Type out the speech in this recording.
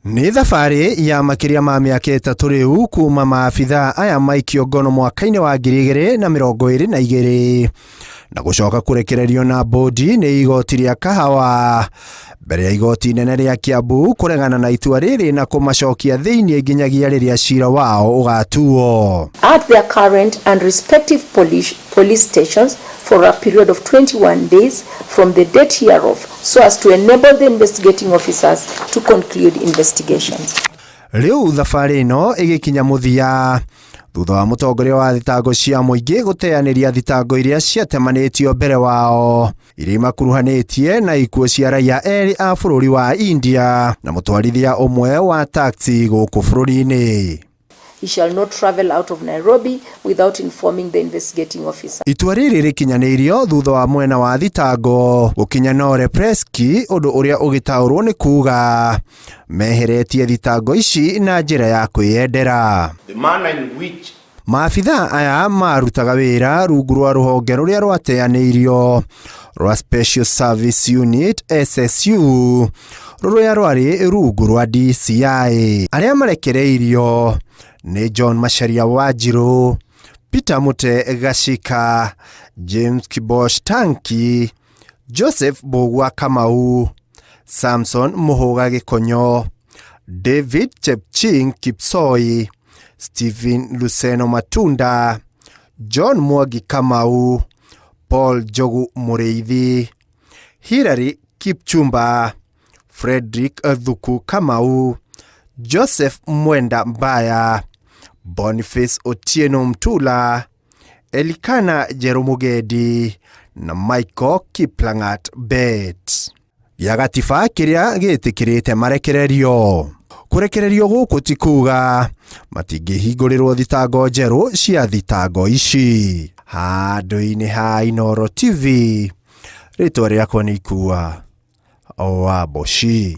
Ni thabarĩ ya makiria ma mĩaka ĩtatũ rĩu kuma maabitha aya maikio ngono mwaka-inĩ wa 2022 na gũcoka kũrekererio na bodi nĩ igoti rĩa Kahawa mbere ya igoti inene rĩa Kiambu kũregana na itua rĩrĩ na kũmacokia thĩinĩ nginyagia rĩrĩa cira wao ũgatuo. At their current and respective police stations for a period of 21 days from the date hereof, so as to enable the investigating officers to conclude investigations. Rĩu thabarĩ ĩno ĩgĩkinya mũthia thutha wa mũtongoria wa thitango cia mũingĩ gũteanĩria thitango iria ciatemanĩtio mbere wao iria makuruhanĩtie na ikuũ cia raia erĩ a bũrũri wa India na mũtwarithia ũmwe wa taxi gũkũ bũrũri-inĩ. He shall not travel out of Nairobi without informing the investigating officer. Itua rĩrĩ rĩkinyanĩirio thutha wa mwena wa thitango gũkinya Nore Preski, ũndũ ũrĩa ũgĩtaũrwo nĩ kuga meheretie thitango ici na njĩra ya kwĩyendera. Maabitha aya marutaga wĩra rungu rwa rũhonge rũrĩa rwateanĩirio rwa Special Service Unit SSU rũrĩa rwarĩ rungu rwa DCI. Arĩa marekereirio nĩ John Macharia Wanjiru, Peter Mute Gashika, James Kibosh Tanki, Joseph Bogwa Kamau, Samson Muhoga Gikonyo, David Chepching Kipsoi, Stephen Luceno Matunda, John Mwangi Kamau, Paul Jogu Mureithi, Hilary Kipchumba, Frederick Thuku Kamau, Joseph Mwenda Mbaya, Boniface Otieno Mtula, Elikana Jeromugedi na Michael Kiplangat Bet. Gĩagatiba kĩrĩa gĩtĩkĩrĩte marekererio. Kũrekererio gũkũ ti kuga matingĩhingũrĩrwo thitango njerũ cia thitango ici. Handũ-inĩ ha Inooro TV, rĩtwa rĩakwa nĩ Ikua Wamboshi.